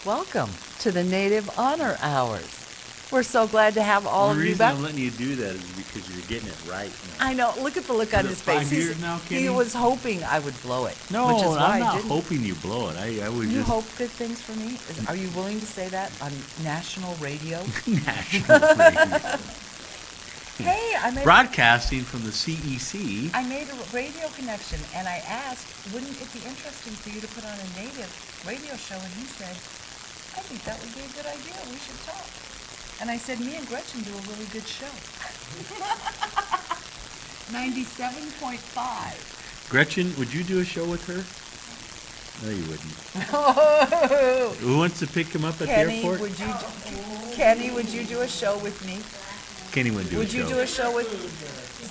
Welcome to the Native Honor Hours. We're so glad to have all of The you reason back. I'm letting you do that is because you're getting it right now. I know. Look at the look on it his face. 5 years now, He Kenny? was hoping I would blow it. No, which is why I'm I not didn't. hoping you blow it. I would You just hope good things for me? Are you willing to say that on national radio? national radio. Hey, Broadcasting from the CEC. I made a radio connection, and I asked, wouldn't it be interesting for you to put on a native radio show? And he said, I think that would be a good idea. We should talk. And I said, me and Gretchen do a really good show. 97.5. Gretchen, would you do a show with her? No, you wouldn't. Who wants to pick him up at the airport? Kenny, would you do a show with me? Kenny would do Would a show. you do a show with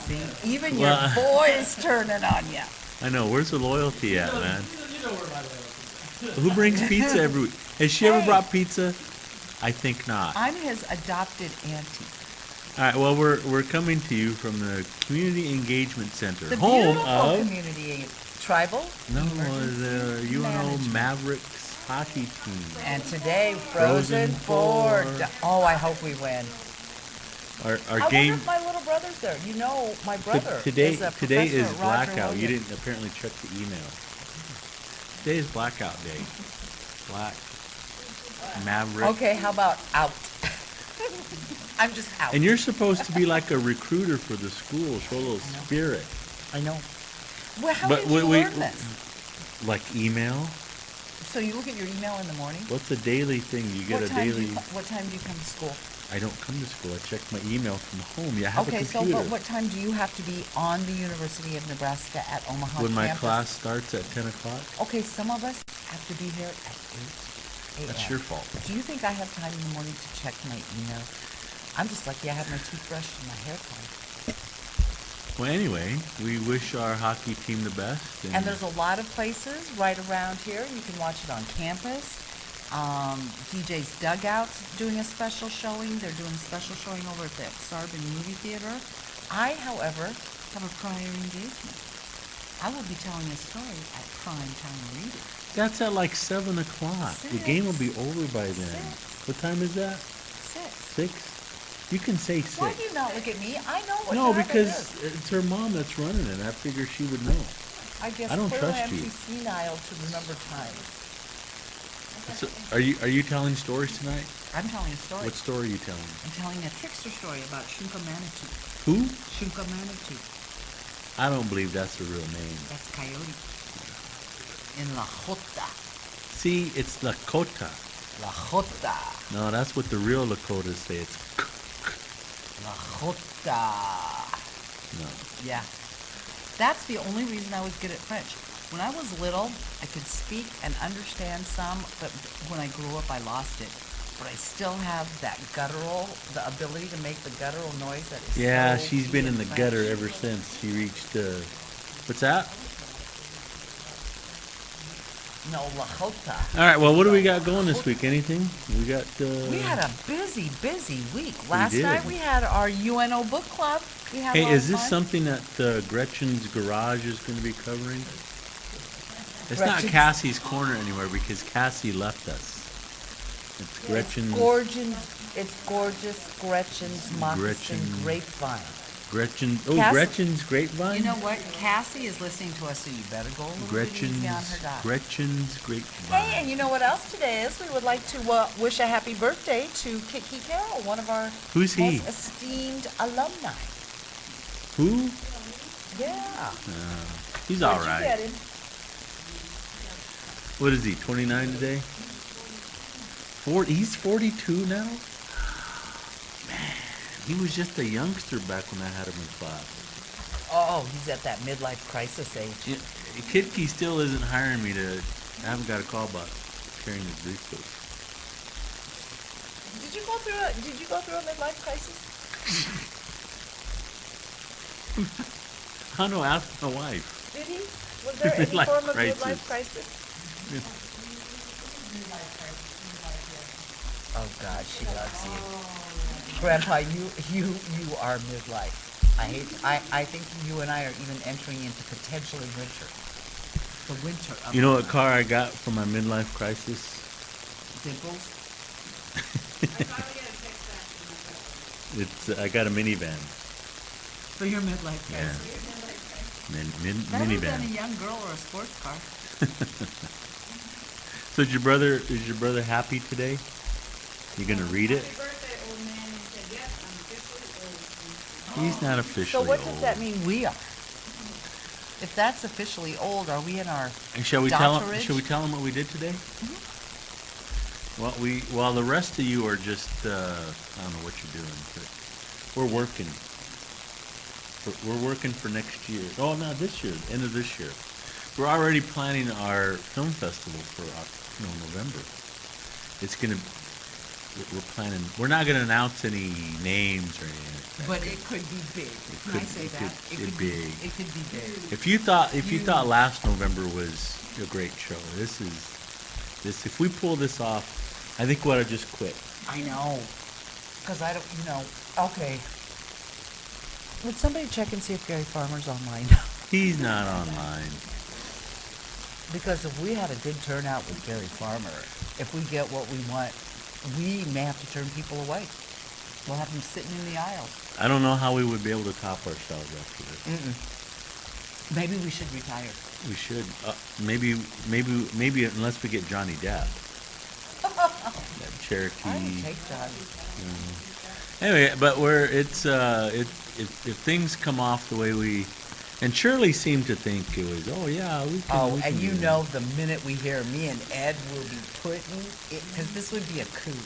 See, even your boy's turning on you. I know. Where's the loyalty at, man? Who brings pizza every week? Has she ever brought pizza? I think not. I'm his adopted auntie. All right. Well, we're coming to you from the Community Engagement Center, The home beautiful of community tribal. the emergency UNO management. Mavericks hockey team. And today, Frozen Four. Oh, I hope we win. Our I game wonder if my little brother's there. You know, my brother today is a today professor is at Roger blackout. You Williams. didn't apparently check the email. Today is blackout day. Black Maverick. Okay, how about out? I'm just out. And you're supposed to be like a recruiter for the school, show a little spirit. I know. Well, how But did you we- learn this? Like email. So you look at your email in the morning? What's a daily thing? You get What a time daily. what time do you come to school? I don't come to school. I check my email from home. You have Okay, a so computer. but what time do you have to be on the University of Nebraska at Omaha when my campus? class starts at 10 o'clock, Okay, some of us have to be here at 8 a.m. that's your fault. Do you think I have time in the morning to check my email? I'm just lucky I have my toothbrush and my hair comb. Well, anyway, we wish our hockey team the best. And there's a lot of places right around here. You can watch it on campus. DJ's Dugout's doing a special showing. They're doing a special showing over at the Sarbin Movie Theater. I, however, have a prior engagement. I will be telling a story at Prime Time Reading. That's at like 7 o'clock. The game will be over by then. 6. What time is that? 6. 6? You can say 6. Why do you not look at me? I know what No, time because it is. it's her mom that's running it. I figure she would know. I guess I don't clearly trust I'm you. too senile to remember time. So, are you telling stories tonight? I'm telling a story. What story are you telling? I'm telling a trickster story about Shunka Manitou. Who? Shunka Manitou. I don't believe that's a real name. That's Coyote. In La Jota. See, it's Lakota. La Jota. No, that's what the real Lakotas say. It's La Jota. no. Yeah. That's the only reason I was good at French. When I was little, I could speak and understand some, but when I grew up, I lost it. But I still have that guttural, the ability to make the guttural noise that is Yeah, so she's key been in the French. gutter ever since she reached. What's that? No, La Jota. All right. Well, what do we got going this week? Anything? We got. We had a busy week. Last did. night we had our UNO book club. We had a Hey, lot is of this fun. something that Gretchen's Garage is going to be covering? It's not Gretchen's- Cassie's Corner anymore because Cassie left us. It's Gretchen's. It's gorgeous Gretchen's moccasin Gretchen- grapevine. Gretchen. Oh, Cassie- Gretchen's Grapevine. You know what? Cassie is listening to us, so you better go a little bit easy on her dog. Gretchen's Grapevine. Hey, and you know what else today is? We would like to wish a happy birthday to Kiki Carroll, one of our Who's he? most esteemed alumni. Who? Yeah. He's Where'd all you right. get him? What is he? 29 today. He's 42 now. Man, he was just a youngster back when I had him in class. Oh, he's at that midlife crisis age. Yeah, Kidkey still isn't hiring me to. I haven't got a call about carrying his briefcase. Did you go through a midlife crisis? I don't know. Ask my wife. Did he? Was there any Midlife form of crisis. midlife crisis? Oh God, she loves you. Grandpa, you are midlife. I think you and I are even entering into potentially winter. The winter of You know what car I got for my midlife crisis? Dimples. It's I got a minivan. For your midlife Yeah. crisis. Better Minivan. than a young girl or a sports car. So is your brother happy today? You gonna read it? Happy birthday, old man. He said, yes, I'm officially old. He's not So officially what old. does that mean we are? If that's officially old, are we in our And shall we tell him? doctorate? Shall we tell him what we did today? Well, while the rest of you are just I don't know what you're doing, but we're working. We're working for next year. Oh, no, this year, end of this year. We're already planning our film festival for November. It's gonna. We're planning. We're not gonna announce any names or anything. But it could be big. Can I could- say it that? could get big. It could be big. If you thought last November was a great show, this. If we pull this off, I think we ought to just quit. I know. Because I don't, okay. Would somebody check and see if Gary Farmer's online? He's not online. Because if we had a good turnout with Gary Farmer, if we get what we want, we may have to turn people away. We'll have them sitting in the aisle. I don't know how we would be able to top ourselves after this. Maybe we should retire. We should. Maybe unless we get Johnny Depp. That Cherokee. I would take John. Anyway, but if things come off the way we, and Shirley seemed to think it was, oh yeah, we can. Oh, we and can you do know the minute we hear me and Ed will be putting it, because this would be a coup.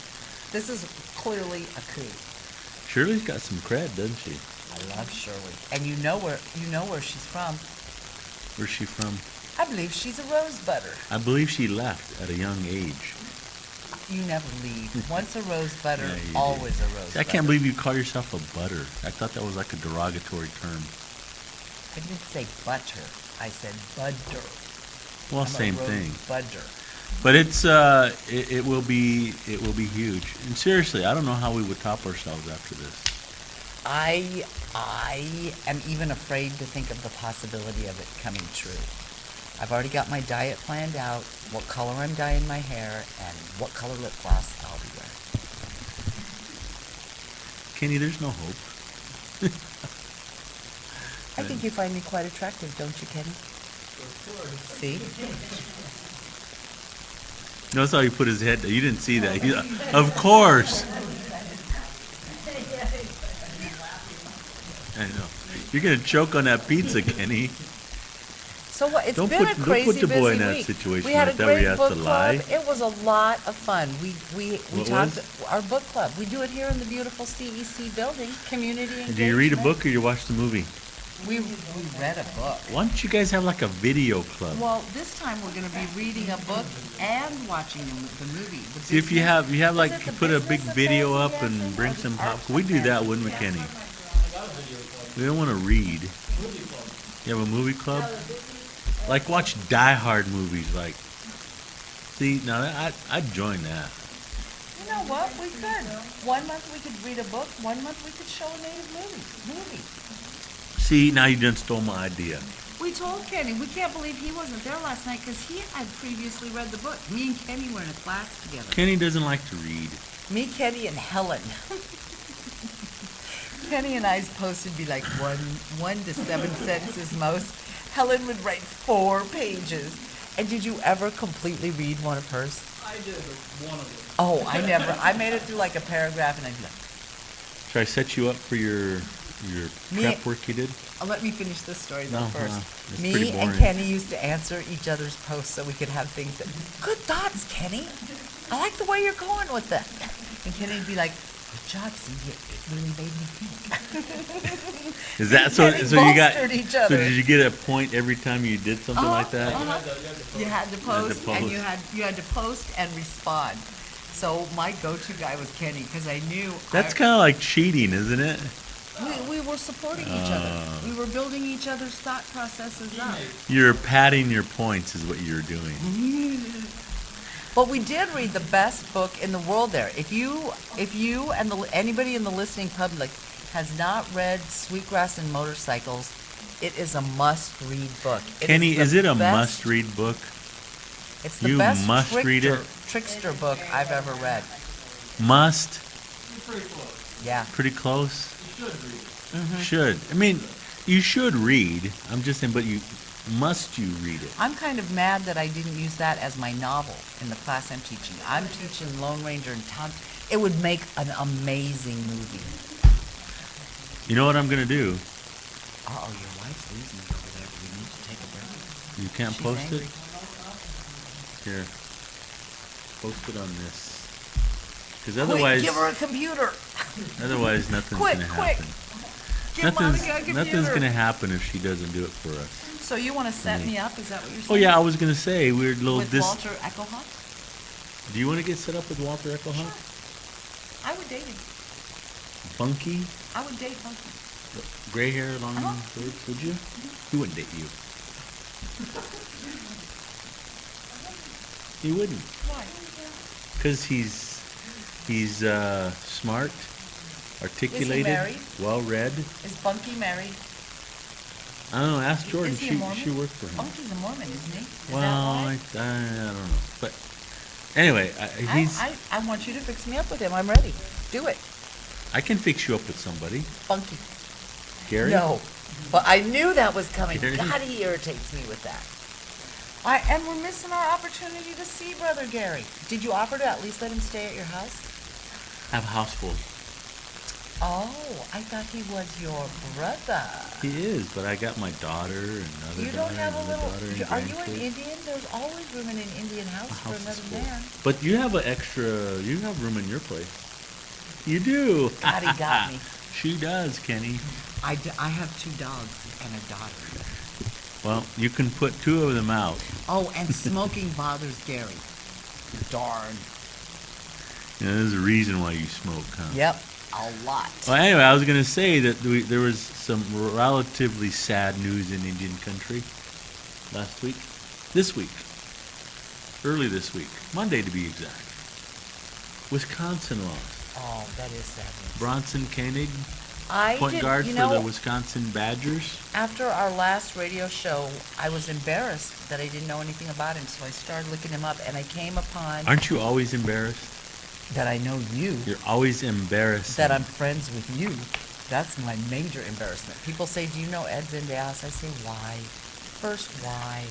This is clearly a coup. that. Shirley's got some cred, doesn't she? I love Shirley. And you know where she's from. Where's she from? I believe she's a Rosebutter. I believe she left at a young age. You never leave. Once a Rosebutter, Yeah, you do. always a Rosebutter. I can't believe you call yourself a butter. I thought that was like a derogatory term. I didn't say butter. I said budder. Well, I'm same a thing. Budger. But it will be huge. And seriously, I don't know how we would top ourselves after this. I am even afraid to think of the possibility of it coming true. I've already got my diet planned out, what color I'm dyeing my hair, and what color lip gloss I'll be wearing. Kenny, there's no hope. I think you find me quite attractive, don't you, Kenny? See? Notice how he put his head. You didn't see that. Of course. I know. You're gonna choke on that pizza, Kenny. So what? It's Don't been put- a don't crazy put the boy in busy that week. situation We had like a that where he great has book to club. lie. It was a lot of fun. We What talked was? our book club. We do it here in the beautiful CEC building, community engagement. Do you read a book or you watch the movie? We read a book. Why don't you guys have like a video club? Well, this time we're going to be reading a book and watching the movie. The See if you business- have like Is it you the put a big business video affairs up and lesson bring or the some art pop. We do that, affairs? wouldn't we, Kenny? We don't want to read. You have a movie club? Like watch Die Hard movies. Like, see, now I'd join that. You know what? We could. 1 month we could read a book. 1 month we could show a native movie. See, now you done stole my idea. We told Kenny, we can't believe he wasn't there last night because he had previously read the book. Me and Kenny were in a class together. Kenny doesn't like to read. Me, Kenny, and Helen. Kenny and I's post would be like one to 7 sentences most. Helen would write 4 pages. And did you ever completely read one of hers? I did, but one of them. Oh, I never. I made it through like a paragraph and I'd be like, Should I set you up for your Me- prep work you did? let me finish this story though No, first. it's Me pretty and boring. Kenny used to answer each other's posts so we could have things that, good thoughts, Kenny. I like the way you're going with that. And Kenny'd be like, good job, see, it really made me think. Is that so? Kenny So you got? bolstered each So other. did you get a point every time you did something like that? You had to post, and post. you had to post and respond. So my go-to guy was Kenny because I knew That's kind of like cheating, isn't it? we were supporting each other. We were building each other's thought processes up. You're padding your points, is what you're doing. But we did read the best book in the world there. If you and anybody in the listening public has not read Sweetgrass and Motorcycles, it is a must-read book. Kenny, the is it a best- must-read book? It's the You best must read it. trickster book I've ever read. Must, You're pretty close. Yeah. pretty close. You should read it. Should. I mean, you should read. I'm just saying, but must you read it? I'm kind of mad that I didn't use that as my novel in the class I'm teaching. I'm teaching Lone Ranger and Tom. It would make an amazing movie. You know what I'm gonna do? Uh-oh, your wife's losing it over there. We need to take a break. You can't She's post angry. it? Here. Post it on this. Because Quick, otherwise, give her a computer. other's nothing's Quick, gonna quick. happen. Give Monica a computer. Nothing's gonna happen if she doesn't do it for us. So you want to set me up? Is that what you're saying? Oh yeah, I was gonna say we're a little With Walter Echohawk? Do you want to get set up with Walter Echohawk? I would date him. Funky, I would date Funky. gray hair, long Uh-huh. shorts. Would you? He wouldn't date you. He wouldn't, Why? because he's smart, articulated, married? well read. Is Funky married? I don't know. Ask Jordan. Is he a Mormon? She worked for him. Funky's a Mormon, isn't he? Is Well, that why? I don't know. But anyway, I want you to fix me up with him. I'm ready. Do it. I can fix you up with somebody. Funky. Gary? No. But I knew that was coming. Gary? God, he irritates me with that. And we're missing our opportunity to see Brother Gary. Did you offer to at least let him stay at your house? I have a house full. Oh, I thought he was your brother. He is, but I got my daughter and another You don't daughter, have a another little. daughter and Are you an grandkids. Indian? There's always room in an Indian house My for house is another full. man. But you have an extra. You have room in your place. You do. God, he got me. She does, Kenny. I have 2 dogs and a daughter. Well, you can put 2 of them out. Oh, and smoking bothers Gary. Darn. You know, there's a reason why you smoke, huh? Yep, a lot. Well, anyway, I was going to say that there was some relatively sad news in Indian country last week. This week. Early this week. Monday, to be exact. Wisconsin lost. Oh, that is sad news. Bronson Koenig, I point did, guard you for know, the Wisconsin Badgers. after our last radio show, I was embarrassed that I didn't know anything about him, so I started looking him up, and I came upon Aren't you always embarrassed? that I know you, You're always embarrassed. that I'm friends with you. That's my major embarrassment. People say, do you know Ed Zendejas? I say, why? First, why?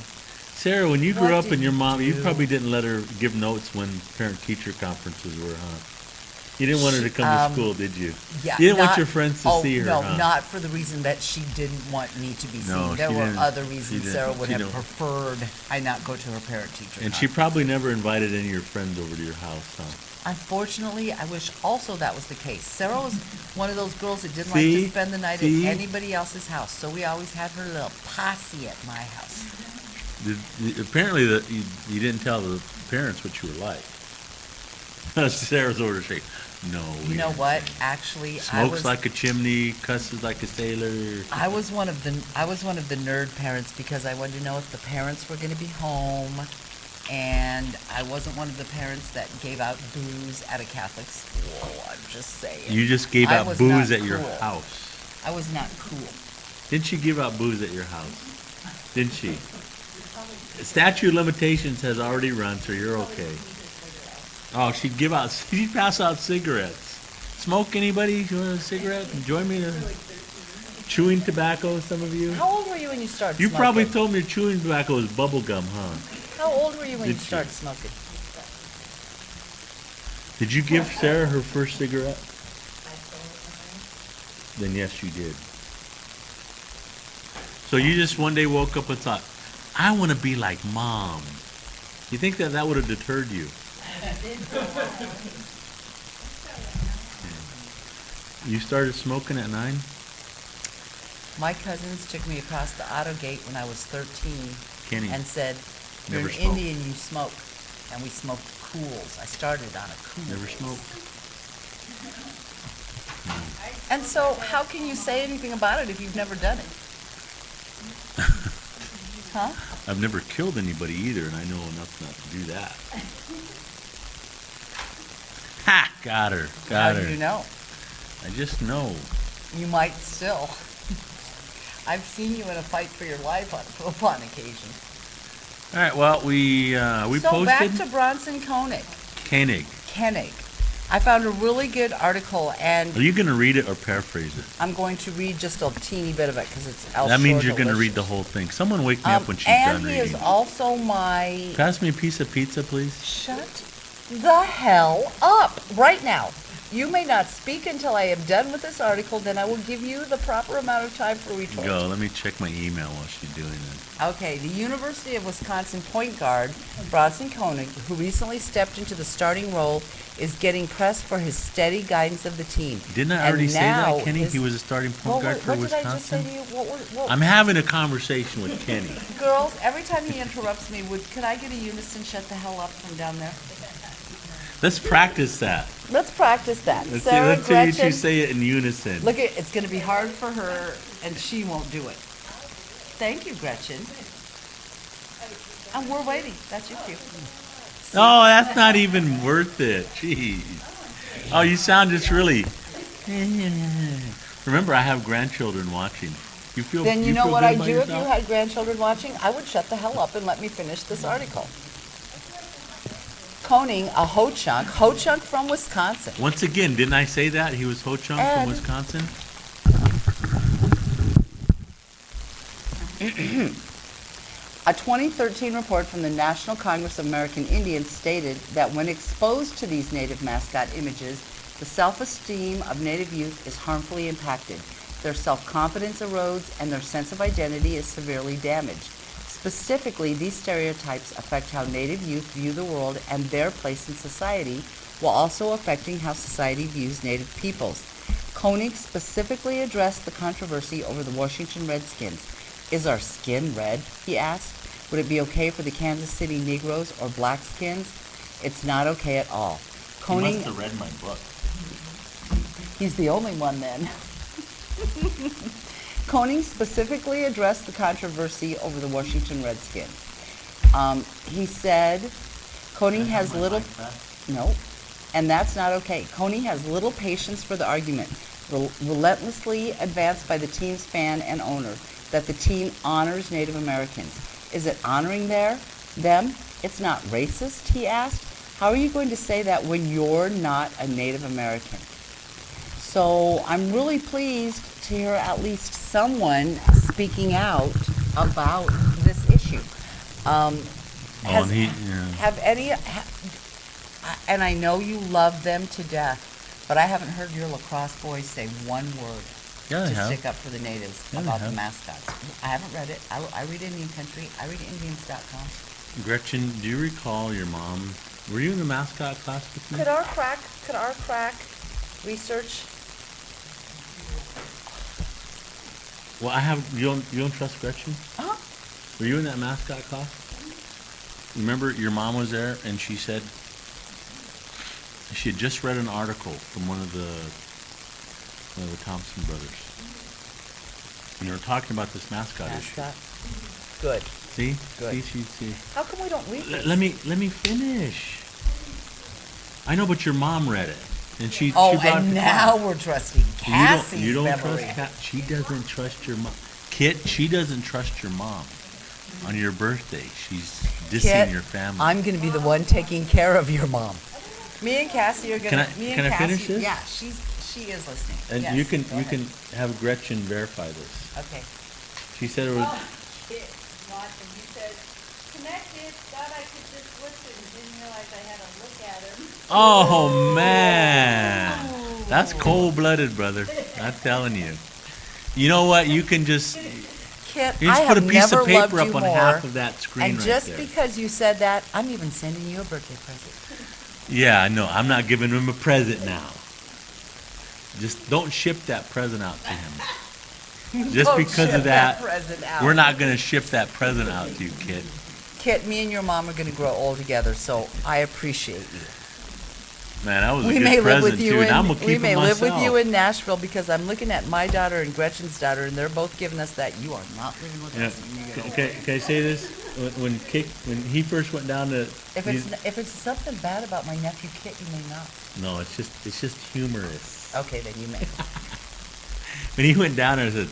Sarah, when you What grew up did and your you mom, you do? probably didn't let her give notes when parent-teacher conferences were, huh? You didn't want her to come to school, did you? Yeah, You didn't want not- your friends to oh, see her, no, huh? not for the reason that she didn't want me to be No, seen. There she were didn't. other She reasons didn't. Sarah would She have don't. preferred I not go to her parent-teacher And she conference. probably never invited any of your friends over to your house, huh? Unfortunately, I wish also that was the case. Sarah was one of those girls that didn't See? like to spend the night See? at anybody else's house, so we always had her little posse at my house. Apparently, you didn't tell the parents what you were like. Sarah's over to say, no. we You know didn't what? say." Actually, Smokes like a chimney, cusses like a sailor. I was one of the nerd parents because I wanted to know if the parents were going to be home, and I wasn't one of the parents that gave out booze at a Catholic school. I'm just saying. You just gave I out was booze not at your cool. house. I was not cool. Didn't she give out booze at your house? Didn't she? Statute of limitations has already run, so you're okay. Oh, she'd pass out cigarettes. Smoke anybody? You want a cigarette? Join me in chewing tobacco, some of you? How old were you when you started You smoking? probably told me chewing tobacco was bubble gum, huh? How old were you when you Did you? started smoking? Did you give Sarah her first cigarette? Then yes, you did. So you just one day woke up and thought, I want to be like Mom. You think that would have deterred you? You started smoking at 9? My cousins took me across the auto gate when I was 13 Kenny, and said, "You're Never an smoked. Indian, you smoke." And we smoked Cools. I started on a Cool. never smoked. And so, how can you say anything about it if you've never done it? Huh? I've never killed anybody either, and I know enough not to do that. Ha! Got her. How Got do her. you know? I just know. You might still. I've seen you in a fight for your life upon occasion. All right, well, we So back posted to Bronson Koenig. Koenig. Koenig. I found a really good article, and Are you gonna read it or paraphrase it? I'm going to read just a teeny bit of it because it's El That means Shore you're gonna read the delicious. whole thing. Someone wake me up when she's done And he is reading. also my... Pass me a piece of pizza, please. Shut the hell up right now. You may not speak until I am done with this article, then I will give you the proper amount of time for retort. Go, let me check my email while she's doing it. Okay, the University of Wisconsin point guard, Bronson Koenig, who recently stepped into the starting role, is getting pressed for his steady guidance of the team. Didn't I And already say now that, Kenny? his- He was a starting point guard for What did I just say Wisconsin? to you? What, I'm having a conversation with Kenny. girls, every time he interrupts me, could I get a unison shut the hell up from down there? Let's practice that. Let's practice that. Let's see, Sarah, let's see you two Gretchen, say it in unison. look, it's gonna be hard for her, and she won't do it. Thank you, Gretchen. And we're waiting. That's your cue. Oh, that's not even worth it. Jeez. Oh, you sound just really. Remember, I have grandchildren watching. You feel. Then you know feel what good I'd about do if you yourself? had grandchildren watching? I would shut the hell up and let me finish this article. Koenig, a Ho-Chunk, Ho-Chunk from Wisconsin. Once again, didn't I say that he was Ho-Chunk And- from Wisconsin? A 2013 report from the National Congress of American Indians stated that when exposed to these native mascot images, the self-esteem of native youth is harmfully impacted. Their self-confidence erodes and their sense of identity is severely damaged. Specifically, these stereotypes affect how native youth view the world and their place in society, while also affecting how society views native peoples. Koenig specifically addressed the controversy over the Washington Redskins. Is our skin red? He asked. Would it be okay for the Kansas City Negroes or Blackskins? It's not okay at all. Koenig, read my book. he's the only one then. Koenig specifically addressed the controversy over the Washington Redskins. He said, Koenig has little, no, and that's not okay. Koenig has little patience for the argument, relentlessly advanced by the team's fan and owner, that the team honors Native Americans. Is it honoring them? It's not racist, he asked. How are you going to say that when you're not a Native American? So I'm really pleased to hear at least someone speaking out about this issue. And he, yeah. Have any, and I know you love them to death, but I haven't heard your lacrosse boys say one word Yeah, they to have. stick up for the natives Yeah, they about the have. mascots. I haven't read it. I read Indian Country. I read Indians.com. Gretchen, do you recall your mom? Were you in the mascot class with me? Could our crack research? Well, I have. You don't trust Gretchen? Uh-huh. Were you in that mascot class? Remember, your mom was there, and she said she had just read an article from one of the Thompson brothers, and they were talking about this mascot issue. Mascot? Good. See, Good. see. How come we don't read this? Let me finish. I know, but your mom read it, and she. Oh, she brought it and to now class. we're trusting Cassie's You don't memory. trust Cat. She doesn't trust your mom. Kit, she doesn't trust your mom. On your birthday, she's dissing Kit, your family. I'm going to be the one taking care of your mom. Me and Cassie are going Can I- to. can I finish this? Yeah, she is listening. And Yes, you go can ahead. have Gretchen verify this. Okay. She said it was. It, watching, you said, connected, thought I could just listen, didn't realize I had to look at him. Oh man, that's cold-blooded, brother. I'm telling you. You know what? You can just Kit, you I just put have a piece never of loved paper you up on more. half of that screen And right just there. because you said that, I'm even sending you a birthday present. Yeah, I know. I'm not giving him a present now. Just don't ship that present out to him. Just Don't because ship of that, present out. we're not going to ship that present out to you, kid. Kit, me and your mom are going to grow old together, so I appreciate you. Man, that was a We good may live present with you too. And I'm in gonna keep we it may live with myself. you in Nashville because I'm looking at my daughter and Gretchen's daughter, and they're both giving us that you are not living with Yeah. us. when you get older." Can I say this? When he first went down to If it's something bad about my nephew Kit, you may not. no, it's just humorous. Okay, then you may. When he went down there, I said,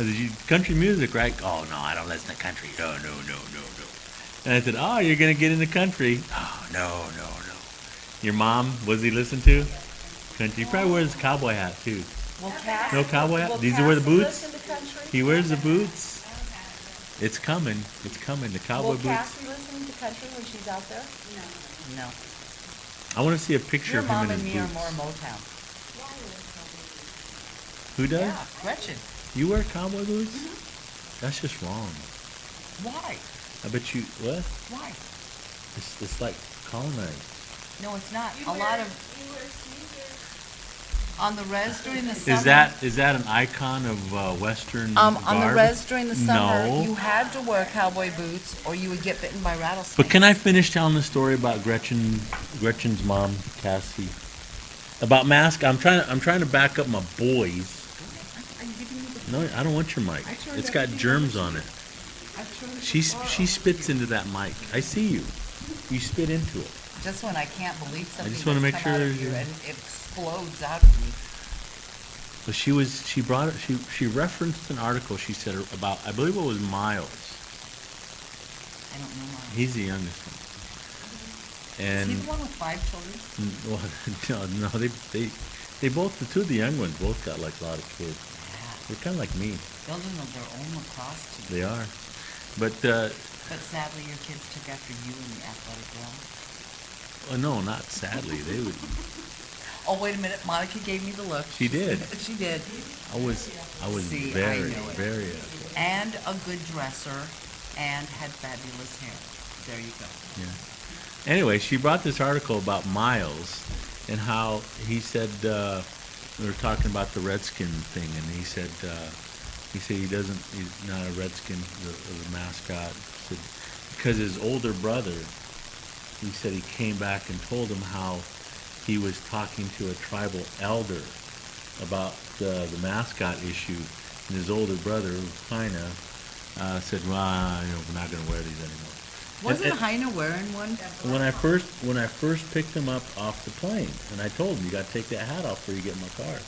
"You country music, right?" Oh no, I don't listen to country. No. And I said, oh, you're going to get in the country. Oh, no. Your mom, what does he listen to? Country. He probably wears a cowboy hat, too. Will Cass? No cowboy hat? Will These are where the Cassie boots? listen to country? He wears the boots. It's coming. The cowboy Will boots. Cassie listen to country when she's out there? No. No. I want to see a picture Your of him mom in and his me are boots. more Motown. Who does? Yeah, Gretchen. You wear cowboy boots? That's just wrong. Why? I bet you, what? Why? It's like colonized. No, it's not. You A lot wear- of, You wear sneakers. on the res during the summer. Is that an icon of Western On the garb? res during the summer, No. you had to wear cowboy boots or you would get bitten by rattlesnakes. But can I finish telling the story about Gretchen's mom, Cassie? About mask. I'm trying to back up my boys. I'm giving you the- No, I don't want your mic. I turned It's got everything germs over on to it. I turned She it spits into that mic. I see you. You spit into it. just when I can't believe something just wanna that's make come out sure of you you- and it explodes out of me. But she referenced an article she said about, I believe it was Miles. I don't know mine. He's the youngest one. Is he And the one with 5 children? well, no, they both, the two of the young ones both got like a lot of kids. Yeah. They're kind of like me. Building of their own lacrosse team. They are. But But sadly, your kids took after you in the athletic realm. no, not sadly. They would. Oh, wait a minute. Monica gave me the look. She did. She did. I was See, I very, knew it. very. And a good dresser and had fabulous hair. There you go. Yeah. Anyway, she brought this article about Miles and how he said we were talking about the Redskin thing, and he said he's not a Redskin, the mascot. He said, because his older brother, he said he came back and told him how he was talking to a tribal elder about the mascot issue, and his older brother, Heine, said, well, we're not going to wear these anymore. Wasn't And- Heine wearing one? When I first picked him up off the plane, and I told him, you got to take that hat off before you get in my car.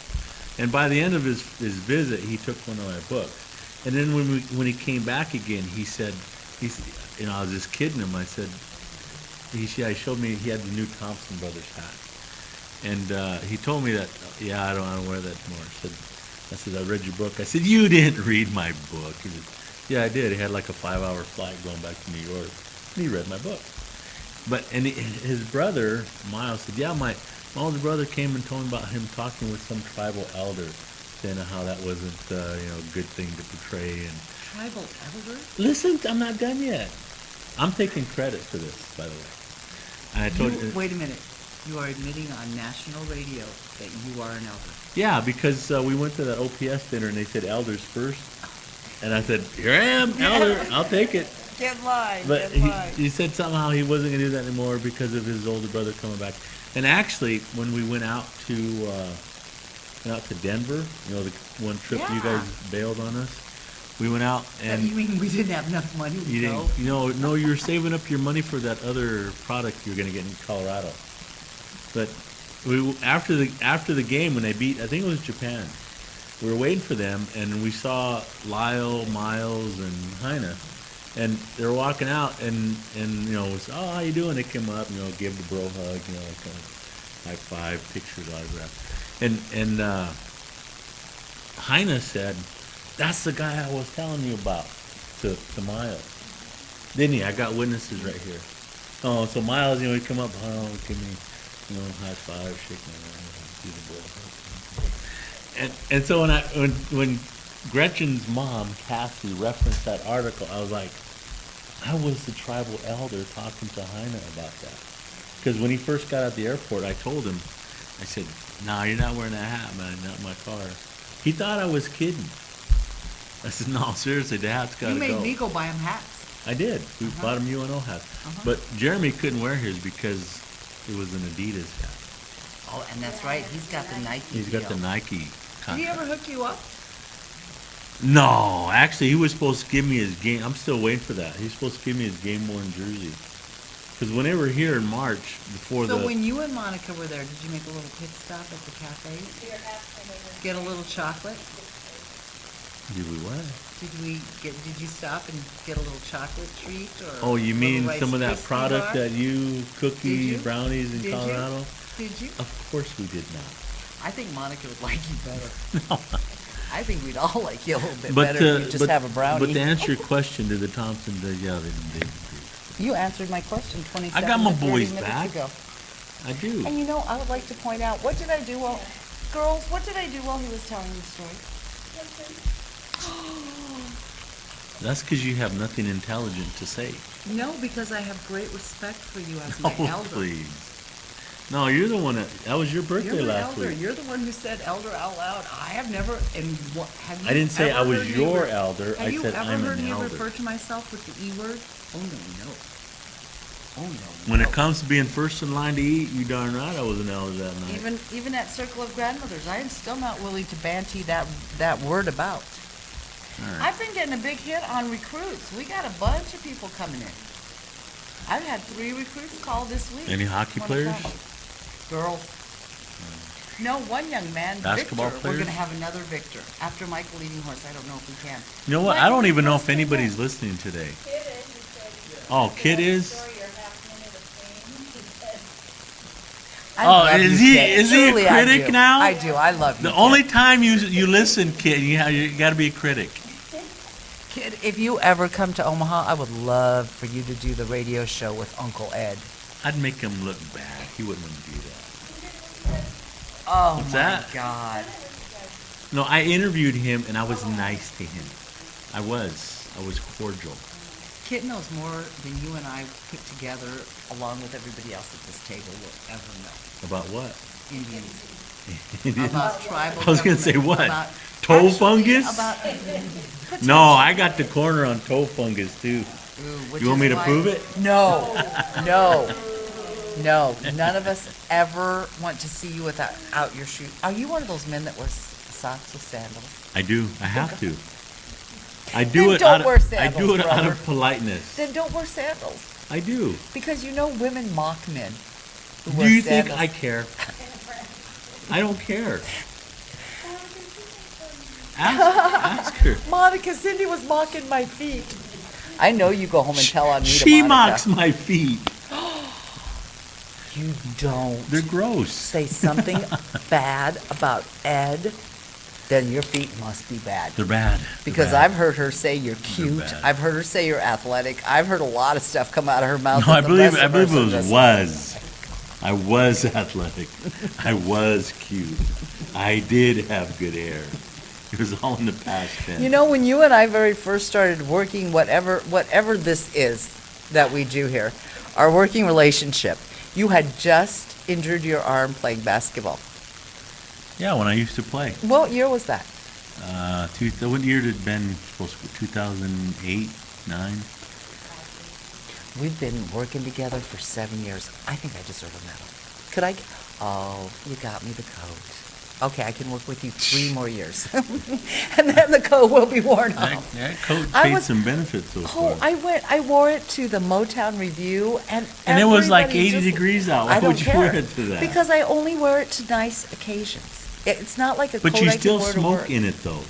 And by the end of his visit, he took one of my books. And then when he came back again, he said, I was just kidding him. I said, he showed me he had the new Thompson Brothers hat, and he told me that, I don't wear that anymore. I said, I read your book. I said, you didn't read my book. He said, yeah, I did. He had like a 5-hour flight going back to New York. And he read my book. His brother, Miles, said, yeah, my older brother came and told me about him talking with some tribal elder, saying how that wasn't, a good thing to portray. And Tribal elder? listen, I'm not done yet. I'm taking credit for this, by the way. And I told you. Wait a minute. You are admitting on national radio that you are an elder. Yeah, because we went to that OPS dinner and they said elders first. And I said, here I am, elder, I'll take it. Get line, But he said somehow he wasn't going to do that anymore because of his older brother coming back. And actually, when we went out to Denver, the one trip you Yeah. guys bailed on us, we went out and You mean we didn't have enough money to you go? didn't, no, you were saving up your money for that other product you were going to get in Colorado. But after the game when they beat, I think it was Japan, we were waiting for them and we saw Lyle, Miles, and Heine, and they were walking out and it was, oh, how you doing? They came up, gave the bro hug, kind of high five, pictures, autograph, and Heine said, that's the guy I was telling you about, to Miles. Didn't he? I got witnesses right here. Oh, so Miles, he'd come up, give me, high five, shake my hand, do the bro hug. And so when Gretchen's mom, Cassie, referenced that article, I was like, I was the tribal elder talking to Heine about that. Because when he first got out the airport, I told him, I said, no, you're not wearing that hat, man, not in my car. He thought I was kidding. I said, no, seriously, the hat's got to You go. made me go buy him hats. I did. We bought him UNO hats. But Jeremy couldn't wear his because it was an Adidas hat. Oh, and that's right. He's got the Nike He's got the deal. Nike Did he contract. ever hook you up? No, actually, he was supposed to give me his game. I'm still waiting for that. He's supposed to give me his game-worn jersey. Because when they were here in March, before So the... when you and Monica were there, did you make a little pit stop at the cafe? Get a little chocolate? Did we what? Did you stop and get a little chocolate treat or? Oh, you a little mean Rice some of that Krispie product bar? that you, Did cookies, you? brownies in Did you? Colorado? Did you? Of course we did not. I think Monica would like you better. I think we'd all like you a little bit But, better if you just have a brownie. But to answer your question, did the Thompson, yeah, they did. You answered my question 27 I got my to 30 boys minutes back. ago. I do. And you know, I would like to point out, what did I do while, girls, what did I do while he was telling the story? That's because you have nothing intelligent to say. No, because I have great respect for you as my Oh, elder. please. No, you're the one that was your birthday You're my last elder. week. You're the one who said elder out loud. I have never, and what, have you I didn't say I ever was heard me your re- elder. I said I'm Have you ever an heard me elder. refer to myself with the E word? Oh, no. Oh, no. When no. it comes to being first in line to eat, you darn right I was an elder that night. Even at Circle of Grandmothers, I am still not willing to banty that word about. All right. I've been getting a big hit on recruits. We got a bunch of people coming in. I've had 3 recruits call this week. Any hockey Wanna players? come. Girls. No, one young man, Basketball Victor. We're players? gonna have another Victor. After Michael Eating Horse, I don't know if we can. You know what? I don't even know if anybody's listening today. Kid is, he said, he Oh, Kid told the is? story, your half minute of fame, he said, I Oh, love is you, he- Kid. is he a Truly, I critic do. now? I do. I love you. The Kid. only time you listen, Kid, you got to be a critic. Kid, if you ever come to Omaha, I would love for you to do the radio show with Uncle Ed. I'd make him look bad. He wouldn't want to do that. Oh What's my that? God. No, I interviewed him and I was nice to him. I was cordial. Kid knows more than you and I put together, along with everybody else at this table, will ever know. About what? Indians. About tribal I was gonna say government, what? about- Toe actually, fungus? About No, I got the corner on toe fungus too. Which You want is me to why- prove it? No, no, no. None of us ever want to see you without your shoes. Are you one of those men that wears socks with sandals? I do. I have to. I do Then it don't out of, wear I sandals, do it out brother. of politeness. Then don't wear sandals. I do. Because you know women mock men who Do wear you sandals. think I care? I don't care. Ask her. Monica, Cindy was mocking my feet. I know you go home and tell on me to She Monica. mocks my feet. You don't They're gross. say something bad about Ed, then your feet must be bad. They're bad. They're Because bad. I've heard her say you're cute. bad. I've heard her say you're athletic. I've heard a lot of stuff come out of her mouth. No, that I the rest believe of us it are was just- was. I was athletic. I was cute. I did have good hair. It was all in the past tense. You know, when you and I very first started working, whatever this is that we do here, our working relationship, you had just injured your arm playing basketball. Yeah, when I used to play. What year was that? What year did it been supposed to be? 2008, 9? We've been working together for 7 years. I think I deserve a medal. Could I? Oh, you got me the coat. Okay, I can work with you 3 more years. And then the coat will be worn off. That coat I paid was- some benefits so far. Oh, I wore it to the Motown Review and And it was like everybody 80 just- degrees out. I Why don't would you care. wear it to that? Because I only wear it to nice occasions. It's not like a But coat you I still can wear to smoke work. in it though.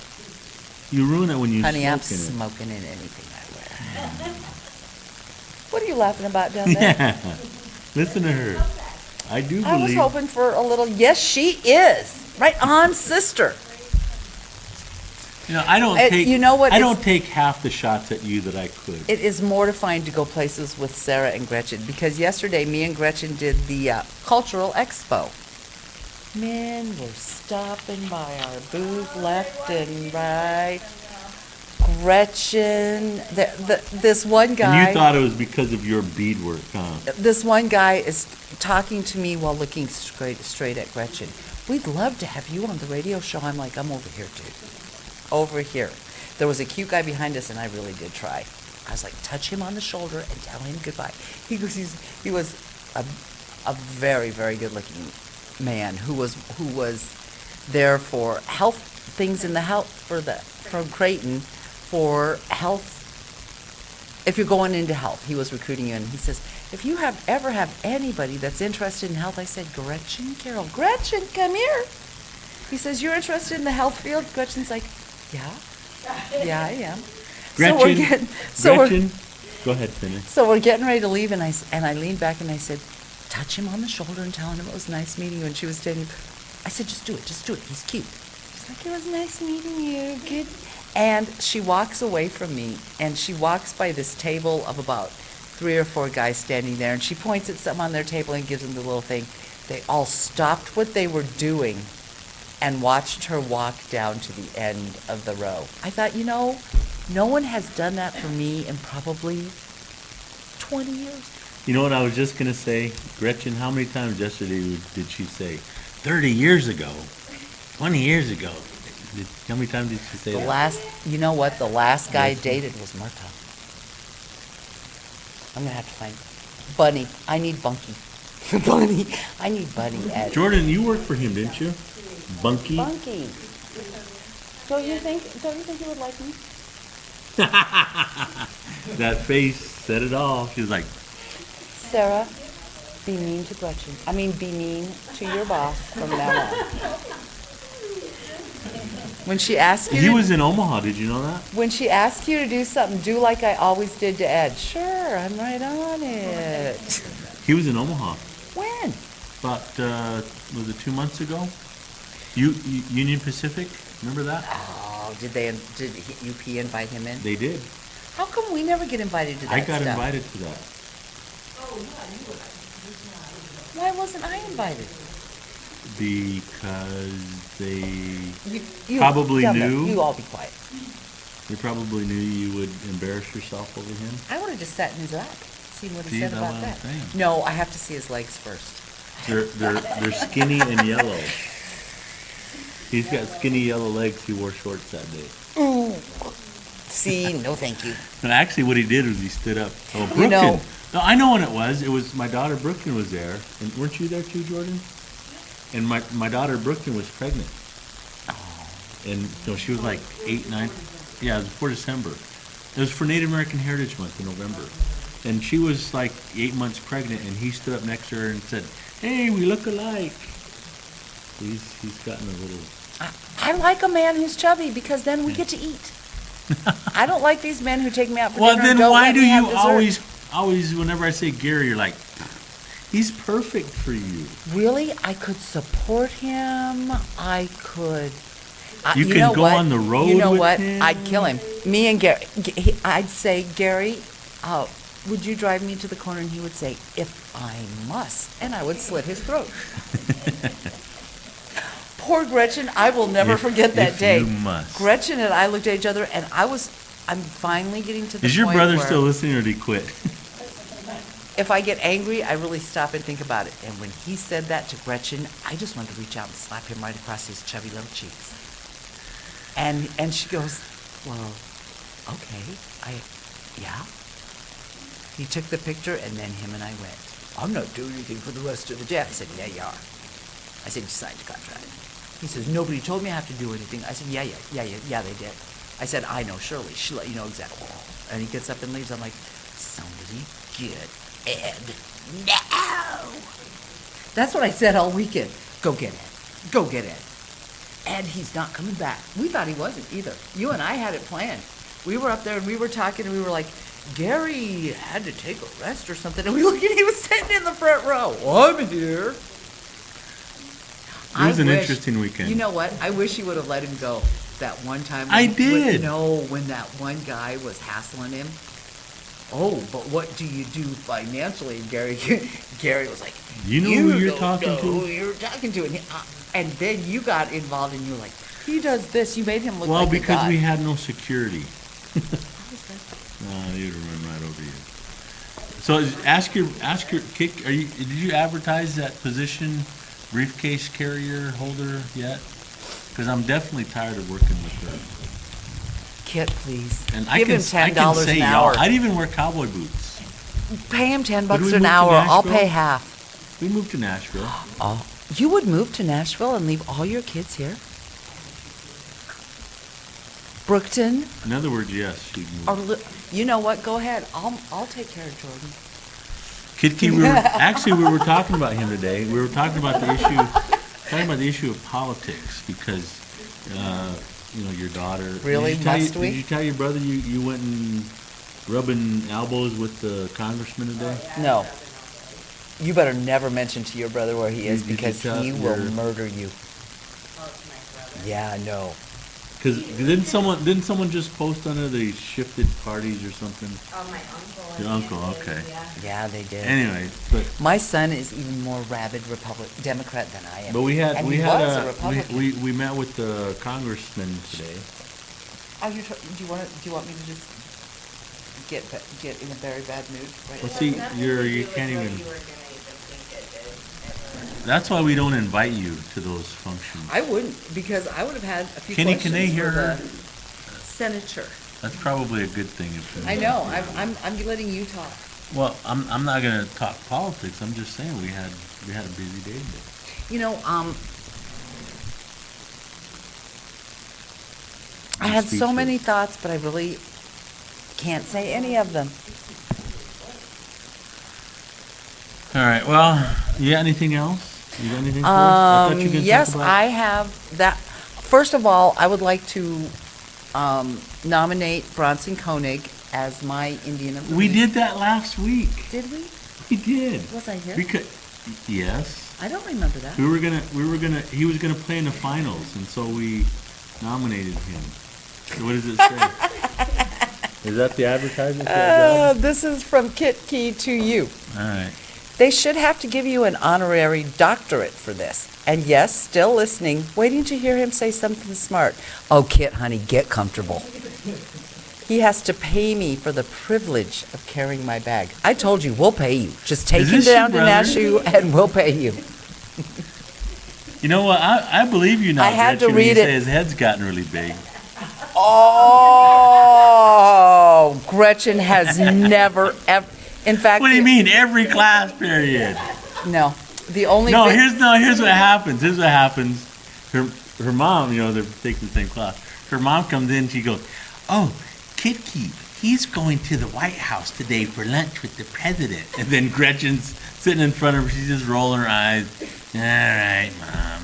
You ruin it when you Honey, I'm smoke in it. smoking in anything I wear. What are you laughing about down there? Yeah. Listen to her. I do I was believe. hoping for a little, yes, she is. Right on, sister. You know, I don't take. You know what? I It's- don't take half the shots at you that I could. It is mortifying to go places with Sarah and Gretchen, because yesterday me and Gretchen did the Cultural Expo. Men were stopping by our booth left and right. Gretchen, this one guy. And you thought it was because of your beadwork, huh? This one guy is talking to me while looking straight at Gretchen. We'd love to have you on the radio show. I'm like, I'm over here, dude. Over here. There was a cute guy behind us, and I really did try. I was like, touch him on the shoulder and tell him goodbye. He was a very, very good-looking man who was there for health things in the health from Creighton for health. If you're going into health, he was recruiting you, and he says, if you ever have anybody that's interested in health, I said, Gretchen Carroll, Gretchen, come here. He says, you're interested in the health field? Gretchen's like, yeah. Yeah, I am. So we're Gretchen, getting, so we're, Gretchen, go ahead, finish. so we're getting ready to leave, and I leaned back and I said, touch him on the shoulder and tell him it was nice meeting you. And she was standing. I said, just do it, he's cute. She's like, it was nice meeting you, good. And she walks away from me, and she walks by this table of about 3 or 4 guys standing there, and she points at something on their table and gives them the little thing. They all stopped what they were doing and watched her walk down to the end of the row. I thought, no one has done that for me in probably 20 years. You know what I was just gonna say? Gretchen, how many times yesterday did she say, 30 years ago, 20 years ago? How many times did she say The that? last guy I dated was Murtaugh. I'm gonna have to find Bunny. I need Bunky. Bunny. I need Bunny. Ed. Jordan, you worked for him, didn't you? Bunky? Bunky. Don't you think you would like me? That face said it all. She was like, Sarah, be mean to Gretchen. I mean, be mean to your boss from now on. When she asks you, he was in Omaha, did you know that? when she asks you to do something, do like I always did to Ed. Sure, I'm right on it. He was in Omaha When? about, was it 2 months ago? Union Pacific, remember that? Oh, did UP invite him in? They did. How come we never get invited to that I got stuff? invited to that. Why wasn't I invited? Because You Probably tell me. knew. You all be quiet. they probably knew you would embarrass yourself over him. I would have just sat in his lap, seen what he See, said that's about what I'm that. saying. No, I have to see his legs first. They're skinny and yellow. He's got skinny yellow legs. He wore shorts that day. See, no thank you. And actually, what he did was he stood up. Oh, Brooklyn. You know- No, I know when it was. It was my daughter Brooklyn was there, and weren't you there too, Jordan? And my daughter Brooklyn was pregnant, and she was like 8, 9. Yeah, it was before December. It was for Native American Heritage Month in November, and she was like 8 months pregnant, and he stood up next to her and said, "Hey, we look alike." He's gotten a little. I like a man who's chubby because then we get to eat. I don't like these men who take me out for Well, dinner then and don't why let do me have you dessert. always, whenever I say Gary, you're like, he's perfect for you. Really? I could support him. I could. You can know go what? on the road You know with what? him. I'd kill him. Me and Gary. I'd say, Gary, would you drive me to the corner? And he would say, if I must. And I would slit his throat. Poor Gretchen. I will never forget that if day. you must. Gretchen and I looked at each other, and I'm finally getting to the Is your point brother where still listening, or did he quit? if I get angry, I really stop and think about it. And when he said that to Gretchen, I just wanted to reach out and slap him right across his chubby little cheeks. And she goes, well, okay, yeah. He took the picture, and then him and I went, I'm not doing anything for the rest of the day. I said, yeah, you are. I said, you signed the contract. He says, nobody told me I have to do anything. I said, yeah, they did. I said, I know Shirley. She let you know exactly. And he gets up and leaves. I'm like, somebody get Ed now. That's what I said all weekend. Go get Ed. Go get Ed. And he's not coming back. We thought he wasn't either. You and I had it planned. We were up there and we were talking and we were like, Gary had to take a rest or something. And we looked and he was sitting in the front row. Well, I'm here. It was I an wish- interesting weekend. You know what? I wish you would have let him go that one time. I did. When that one guy was hassling him. Oh, but what do you do financially? And Gary was like, You know who you're don't talking know to?" who you're talking to. And then you got involved and you were like, he does this. You made him look Well, like a because god. we had no security. No, you'd run right over you. So ask your kick. Did you advertise that position, briefcase carrier holder yet? Because I'm definitely tired of working with her. Kit, please. And Give him I can $10 say, an y'all, hour. I'd even wear cowboy boots. Pay him $10 Would we move an to hour. I'll Nashville? pay half. We moved to Nashville. Oh, you would move to Nashville and leave all your kids here? Brookton? In other words, yes, she'd move. Or you know what? Go ahead. I'll take care of Jordan. Kidkey, we were talking about him today. We were talking about the issue of politics because your daughter. Really? Must we? Did you tell your brother you went and rubbing elbows with the congressman today? No. You better never mention to your brother where he is Did you because tell he will your- murder you. Oh, it's my brother. Yeah, I know. Because didn't someone just post on there they shifted parties or something? Oh, my uncle. and Your uncle, aunt, okay. Yeah. Yeah, they did. Anyway, but My son is even more rabid Democrat than I am. we had And we he had was a a Republican. we met with the congressman today. Do you want me to just get in a very bad mood right Well, now? see, Nothing to you do with can't what even. you were gonna even think it did, ever. That's why we don't invite you to those functions. I wouldn't, because I would have had a few Kenny, questions can they for hear her? the senator. That's probably a good thing if. I know, I'm letting you talk. Well, I'm not gonna talk politics. I'm just saying we had a busy day today. You know, I had so Speechless. many thoughts, but I really can't say any of them. All right. Well, you got anything else? You got anything for us? I thought you were gonna Yes, talk about- I have that. First of all, I would like to nominate Bronson Koenig as my Indian of the We Week. did that last week. Did we? We did. Was I here? Because yes, I don't remember that. he was gonna play in the finals, and so we nominated him. What does it say? Is that the advertisement for the job? This is from Kit Key to you. All right. They should have to give you an honorary doctorate for this. And yes, still listening, waiting to hear him say something smart. Oh, Kit, honey, get comfortable. He has to pay me for the privilege of carrying my bag. I told you, we'll pay you. Just take Is him this your down to brother? Nashua and we'll pay you. You know what? I believe you now, I had to Gretchen, when you read say it. his head's gotten really big. Oh, Gretchen has never, ever, in fact. What do you mean? Every class period. No, the only. No, bit- here's what happens. Here's what happens. Her mom, they're taking the same class. Her mom comes in, she goes, "Oh, Kit Key, he's going to the White House today for lunch with the president." And then Gretchen's sitting in front of her, she's just rolling her eyes. All right, Mom.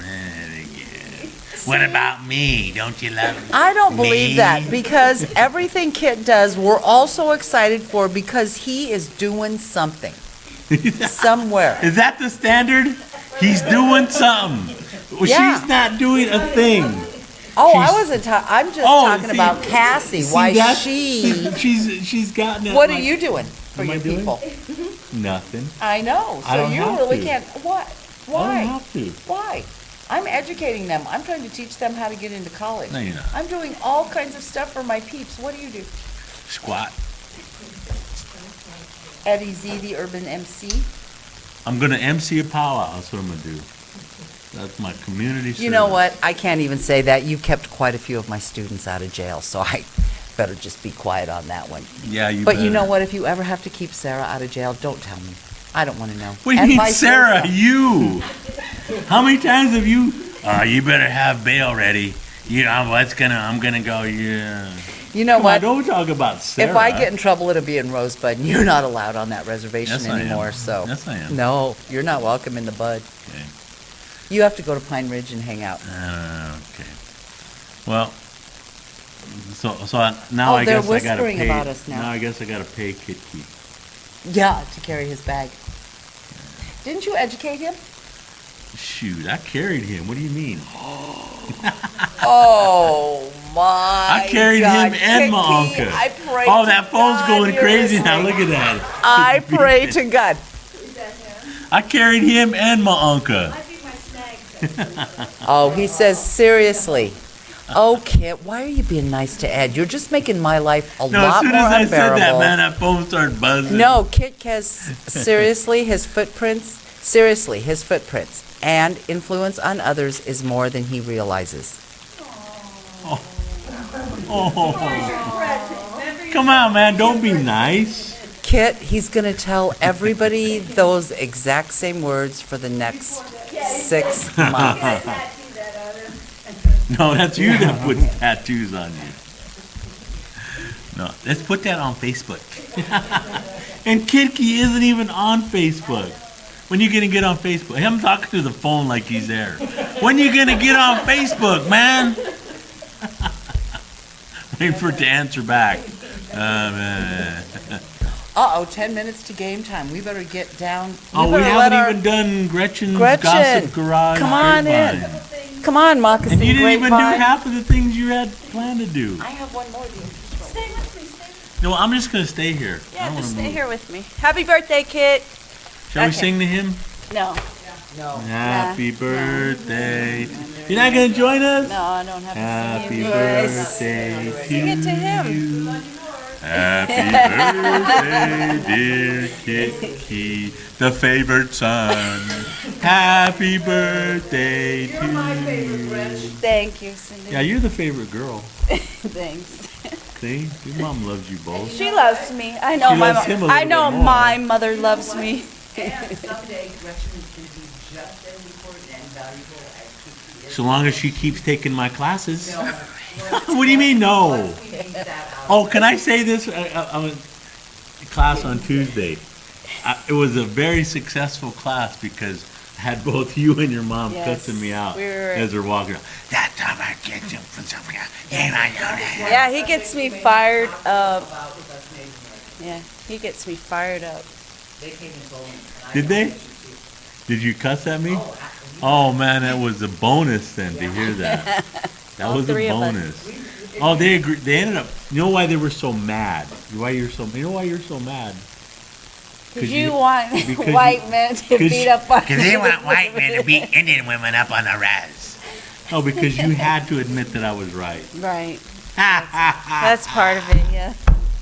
What about me? Don't you love me? I don't believe Me? that because everything Kit does, we're all so excited for because he is doing something somewhere. Is that the standard? He's doing something. Well, Yeah. she's not doing a thing. Oh, I She's- wasn't talking. I'm just Oh, talking see- about Cassie. See, Why that's- she? She's gotten that. What are like- you doing for Am I your doing? people? Nothing. I know. I So don't you have really to. can't. What? I Why? don't have to. Why? I'm educating them. I'm trying to teach them how to get into college. No, you're not. I'm doing all kinds of stuff for my peeps. What do you do? Squat. Eddie Z, the urban MC. I'm gonna MC a powwow. That's what I'm gonna do. That's my community service. You know what? I can't even say that. You've kept quite a few of my students out of jail, so I better just be quiet on that one. Yeah, you. But you know better. what? If you ever have to keep Sarah out of jail, don't tell me. I don't want to know. What do you And mean, vice Sarah? versa. You? How many times have you? You better have bail ready. I'm gonna go. Yeah. You know Come on, what? don't talk about Sarah. If I get in trouble, it'll be in Rosebud, and you're not allowed on that reservation Yes, I am. anymore. So Yes, I am. no, you're not welcome in the Bud. Okay. You have to go to Pine Ridge and hang out. Okay. Well, now Oh, I they're guess I gotta whispering pay. about us now. Now I guess I gotta pay Kit Key. Yeah, to carry his bag. Didn't you educate him? Shoot, I carried him. What do you mean? Oh my! I carried God. him and my Kiki, uncle. I pray. Oh, to that phone's God going you're crazy now. listening. Look at that. I pray to God. I carried him and my uncle. Might be my snag. Oh, he says seriously. Oh, Kit, why are you being nice to Ed? You're just making my life a No, as lot soon more as I said unbearable. that, man, that phone started buzzing. No, Kit has seriously his footprints. Seriously, his footprints and influence on others is more than he realizes. Oh, come on, man. Don't be nice. Kit, he's gonna tell everybody those exact same words for the next 6 months. Tattoo that other. No, that's you that puts tattoos on you. No, let's put that on Facebook. And Kit Key isn't even on Facebook. When you gonna get on Facebook? I'm talking to the phone like he's there. When you gonna get on Facebook, man? Waiting for it to answer back. Man. Uh-oh, 10 minutes to game time. We better get down. Oh, we better let haven't our- even done Gretchen's Gretchen, Gossip Garage. come on in. Grapevine. Come on, Moccasin And you didn't even do Grapevine. half of the things you had planned to do. I have one more, dear. Stay with me, stay with No, I'm just gonna stay here. I Yeah, don't just wanna stay move. here with me. Happy birthday, Kit. Shall we Okay. sing to him? No, No. Happy birthday. You're not gonna join us? no, I don't have to Happy sing you guys. birthday to Sing it to him. you. Happy birthday, dear Kiki, the favorite son. Happy birthday to you. Thank you, Cindy. Yeah, you're the favorite girl. Thanks. See, your mom loves you both. She loves me. I know She my loves him a I little know bit more. my mother loves me. And someday Gretchen is going to be just as important and valuable as Kiki is. So long as she keeps taking my classes. No. What do you mean, no? Once we beat that out. Oh, can I say this? I went to class on Tuesday. It was a very successful class because I had both you and your mom Yes, cussing me out we were- as they're walking. That time I get you from something. Yeah, he gets me fired up. About with us neighbors. Yeah, he gets me fired up. They came and told me. and I Did know they? that you too. Did you cuss at me? Oh, absolutely. Oh man, that was a bonus then to hear that. That All was a three of us. bonus. Oh, they agreed. They ended up. You know why they were so mad? Why you're so? You know why you're so mad? Because you want because white you- men to 'cause beat you- up on Because they want white men to beat Indian women up on the res. Oh, because you had to admit that I was right. Right. That's That's part of it, yeah.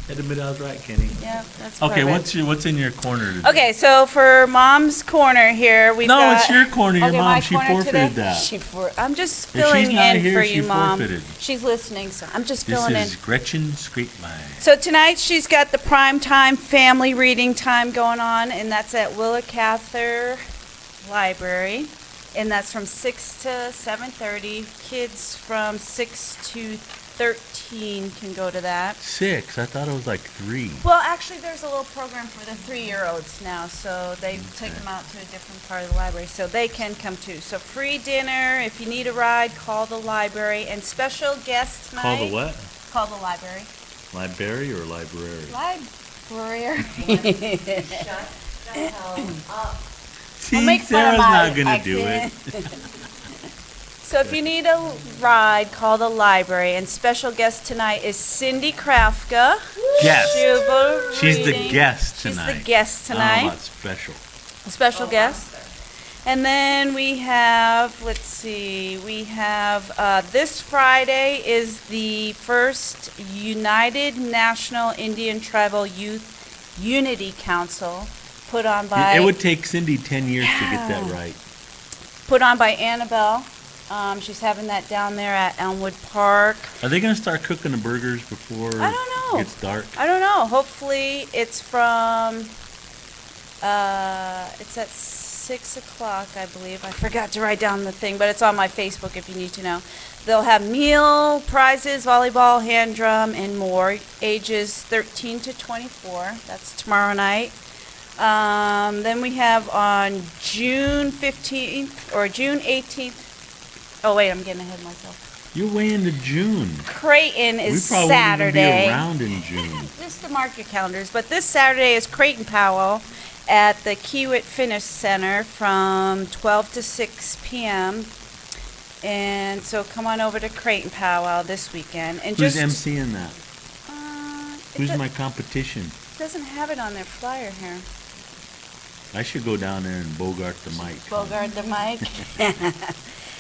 Had to admit I was right, Kenny. Yeah, that's part Okay, of it. what's in your corner today? Okay, so for Mom's Corner here, we've No, got... it's your corner. Your Okay, mom, my she corner forfeited today? that. I'm just If filling she's not in here, for she you, Mom. forfeited. She's listening, so I'm just This filling in. is Gretchen's Grapevine. So tonight she's got the prime time family reading time going on, and that's at Willa Cather Library, and that's from 6 to 7:30. Kids from 6 to 13 can go to that. 6. I thought it was like 3. Well, actually, there's a little program for the 3-year-olds now, so they take them out to a different part of the library, so they can come too. So free dinner. If you need a ride, call the library, and special guest tonight. Call the what? Call the library. Library or library? Library. Shut the hell up. See, make fun of Sarah's my not gonna do it. accent. So if you need a ride, call the library. And special guest tonight is Cindy Krafka. Guest. She'll go She's the reading. guest She's tonight. the guest I don't know tonight. about special. A special guest. And then we have, let's see, we have, this Friday is the first United National Indian Tribal Youth Unity Council put on by... It would take Cindy 10 years to get that Yeah. right. Put on by Annabelle. She's having that down there at Elmwood Park. Are they gonna start cooking the burgers before I don't know. it gets dark? I don't know. Hopefully it's from, it's at 6 o'clock, I believe. I forgot to write down the thing, but it's on my Facebook if you need to know. They'll have meal, prizes, volleyball, hand drum, and more. Ages 13 to 24. That's tomorrow night. Then we have on June 15th, or June 18th. Oh, wait, I'm getting ahead of myself. You're way into June. Creighton We is probably Saturday. wouldn't even be around in June. Just to mark your calendars, but this Saturday is Creighton Powwow at the Kiewit Fitness Center from 12 to 6 p.m. And so come on over to Creighton Powwow this weekend. And Who's just emceeing that? it Who's do- my competition? doesn't have it on their flyer here. I should go down there and bogart the mic. Bogart the mic.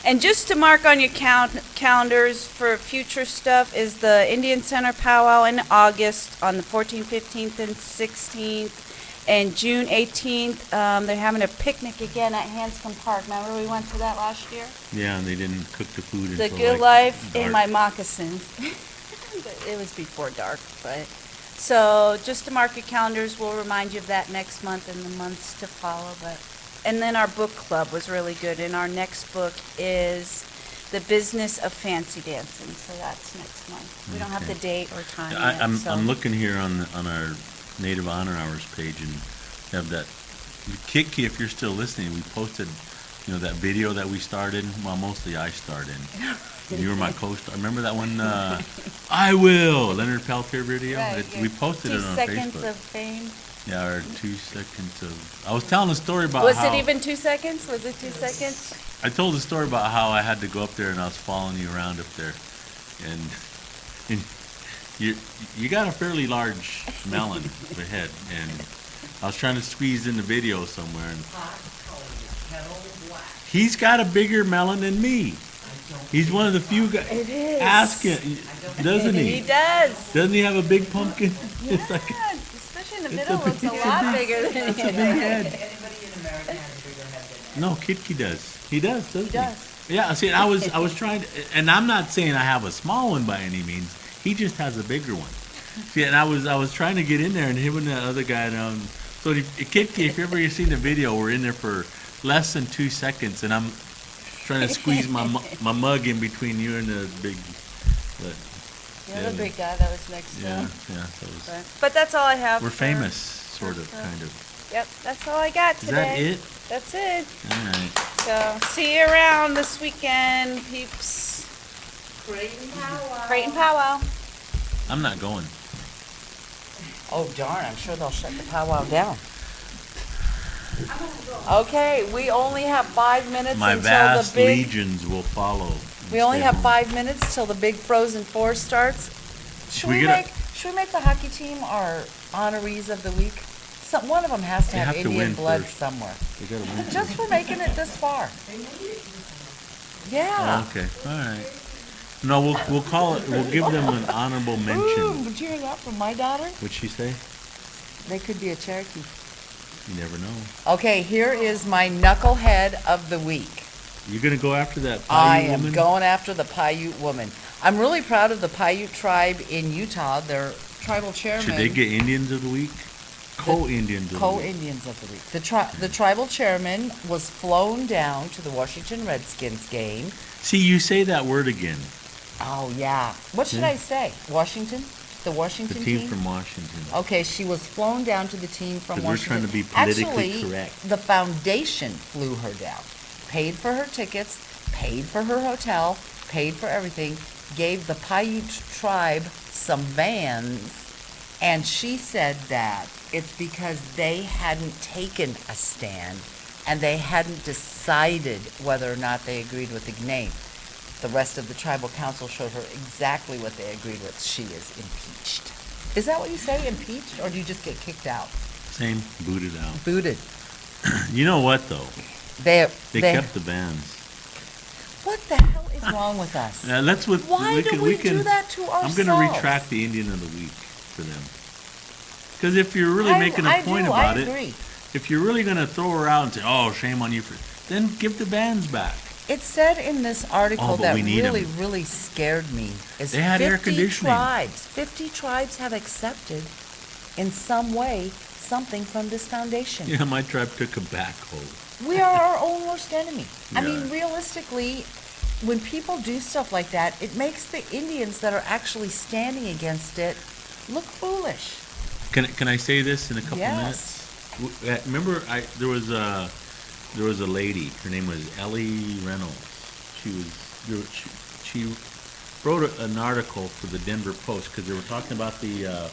And just to mark on your calendars for future stuff is the Indian Center Powwow in August on the 14th, 15th, and 16th. And June 18th, they're having a picnic again at Hanscom Park. Remember we went to that last year? Yeah, and they didn't cook the food The until Good like Life in dark. my moccasins. But it was before dark, but. So just to mark your calendars, we'll remind you of that next month and the months to follow, but. And then our book club was really good, and our next book is The Business of Fancy Dancing, so that's next month. We don't have the Okay. date or time I, yet, I'm so. I'm looking here on our Native Honor Hours page and have that. Kiki, if you're still listening, we posted you know, that video that we starred in. Well, mostly I starred in. You were my co-star. Remember that one? I will Leonard Peltier video. Right, We posted it on 2 seconds Facebook. of fame. Yeah, or 2 seconds of. I was telling a story about Was how it even 2 seconds? Was it 2 seconds? I told a story about how I had to go up there and I was following you around up there, and you got a fairly large melon head, and I was trying to squeeze in the video somewhere, and he's got a bigger melon than me. He's one of the few guys. It is. Ask him, doesn't He he? does. Doesn't he have a big pumpkin? It's like Yeah, especially in the it's middle, a looks a big- lot bigger than it's a big you. head. Anybody in America has a bigger head than No, Kitki does. He does, doesn't he? does. Yeah, see, I was trying to, and I'm not saying I have a small one by any means. He just has a bigger one. See, and I was trying to get in there, and him and that other guy down. So, Kitki, if you ever seen the video, we're in there for less than 2 seconds, and I'm trying to squeeze my mug in between you and the big. But, The other big guy that was next to yeah, him. yeah. So it was, But that's all I have. we're for- famous, sort of, kind of. Yep, that's all I got Is today. that it? That's it. All right. So, see you around this weekend, peeps. Creighton Powwow. Creighton Powwow. I'm not going. Oh darn, I'm sure they'll shut the powwow down. Okay, we only have 5 minutes My until the vast big, legions will follow. and we only stay have home. 5 minutes till the big Frozen Four starts. Should We we get should we make the hockey team our honorees of the week? One of them has to They have have to Indian win blood first. somewhere. They gotta win. Just for making it this far. Yeah. Oh, okay, all right. No, we'll call it. We'll give them an honorable mention. Ooh, did you hear that from my daughter? What'd she say? They could be a Cherokee. You never know. Okay, here is my knucklehead of the week. You gonna go after that I Paiute am woman? going after the Paiute woman. I'm really proud of the Paiute tribe in Utah. Their tribal chairman. Should they get Indians of the week? Co-Indians of the week. Co-Indians of the week. The tribal chairman was flown down to the Washington Redskins game. See, you say that word again. Oh, yeah. What should Yeah. I say? Washington? The The Washington team from Washington. Okay, she was flown down to the team from 'Cause we're Washington. trying to be politically Actually, correct. the foundation flew her down, paid for her tickets, paid for her hotel, paid for everything, gave the Paiute tribe some vans, and she said that it's because they hadn't taken a stand and they hadn't decided whether or not they agreed with the name. The rest of the tribal council showed her exactly what they agreed with. She is impeached. Is that what you say, impeached, or do you just get kicked out? Same, booted out. Booted. You know what though? They Kept the bands. What the hell is wrong with us? Let's with. Why do we do that to ourselves? I'm gonna retract the Indian of the week for them. Because if you're really making a point about I it, agree. if you're really gonna throw her out and say, "Oh, shame on you," then give the bands back. It said in this article Oh, but that we need 'em. really scared me is They had air 50 conditioning. tribes. 50 tribes have accepted in some way something from this foundation. Yeah, my tribe took a backhoe. We are our own worst enemy. I Yeah. mean, realistically, when people do stuff like that, it makes the Indians that are actually standing against it look foolish. Can I say this in a couple Yes. minutes? Remember, there was a lady. Her name was Ellie Reynolds. She wrote an article for the Denver Post because they were talking about there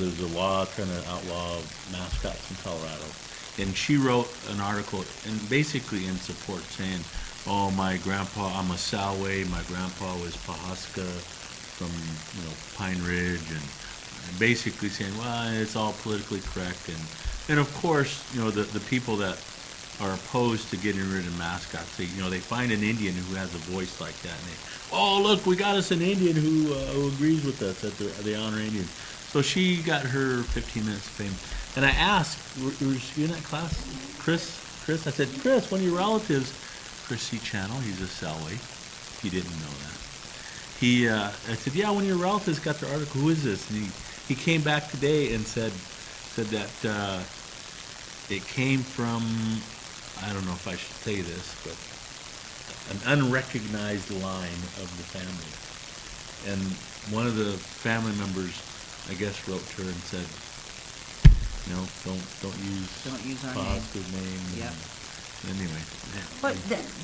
was a law trying to outlaw mascots in Colorado, and she wrote an article and basically in support saying, "Oh, my grandpa, I'm a Salway. My grandpa was Pahaska from Pine Ridge," and basically saying, "Well, it's all politically correct," and of course, the people that are opposed to getting rid of mascots, they find an Indian who has a voice like that, and they, "Oh, look, we got us an Indian who agrees with us that they honor Indians." So she got her 15 minutes of fame. And I asked, was you in that class? Chris, I said, "Chris, one of your relatives," Chris C. Channel, he's a Salway, if you didn't know that. I said, "Yeah, one of your relatives got their article. Who is this?" And he came back today and said that it came from, I don't know if I should say this, but an unrecognized line of the family. And one of the family members, I guess, wrote to her and said, don't use Don't use our name. Pahaska's name. Yep. anyway. But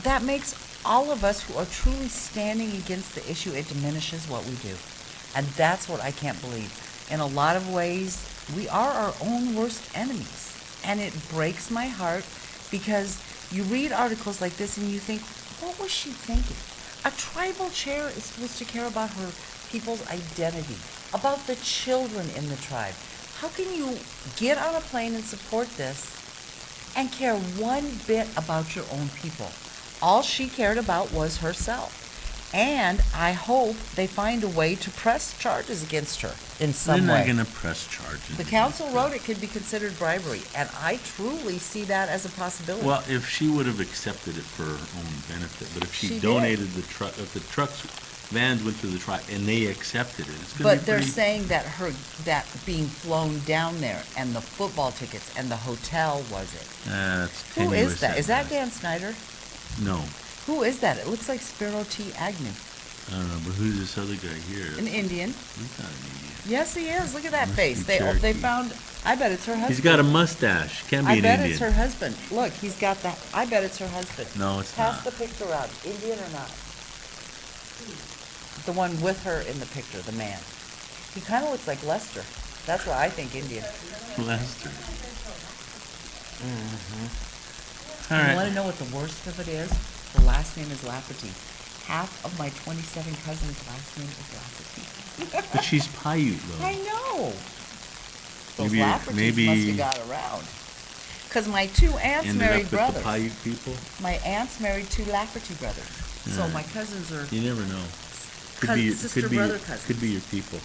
that makes all of us who are truly standing against the issue, it diminishes what we do. And that's what I can't believe. In a lot of ways, we are our own worst enemies. And it breaks my heart because you read articles like this and you think, what was she thinking? A tribal chair is supposed to care about her people's identity, about the children in the tribe. How can you get on a plane and support this and care one bit about your own people? All she cared about was herself. And I hope they find a way to press charges against her in some They're way. not gonna press charges. The council wrote it could be considered bribery, and I truly see that as a possibility. Well, if she would have accepted it for her own benefit, but if She she did. donated the truck, if the trucks, vans went to the tribe and they accepted it, it's gonna be But they're pretty. saying that that being flown down there and the football tickets and the hotel was it. That's Who tenuous is that? at Is that best. Dan Snyder? No, Who is that? It looks like Spiro T. Agnew, I don't know, but who's this other guy here? an Indian. He's not an Indian. Yes, he is. Look at that Must face. be They Cherokee. found. I bet it's her husband. He's got a mustache, can't be I an bet Indian. it's her husband. Look, he's got that. I bet it's her husband. No, it's Pass not. the picture out. Indian or not? The one with her in the picture, the man. He kind of looks like Lester. That's why I think Indian. Lester. All You want right, to know what the worst of it is? The last name is Lafferty. Half of my 27 cousins' last name is Lafferty. but she's Paiute I though. know. Those Maybe- Laffertys maybe- must have got around. Because my two aunts Ended married up with the brothers. Paiute people. My aunts married two Lafferty brothers. So Yeah. my cousins are, You never know. sister, brother, cousins. Could be your people.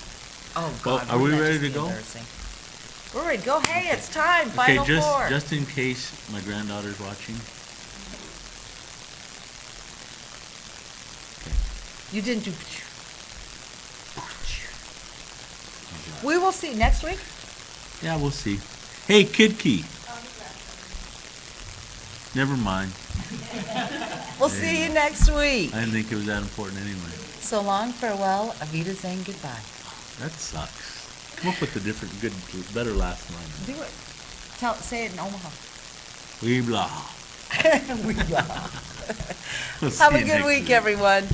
oh Well, God. are we wouldn't that ready just to be go? embarrassing? We're ready to go. Hey, it's time. Okay, Final four. just in case my granddaughter's watching. You didn't do. We will see next week. Yeah, we'll see. Hey, Kid Key. Never mind. We'll see you next week. I didn't think it was that important anyway. So long, farewell, Avita saying goodbye. That sucks. Come up with a different, good, better last line. Do it. Say it in Omaha. We blah. We love. We'll see Have a you good next week, everyone.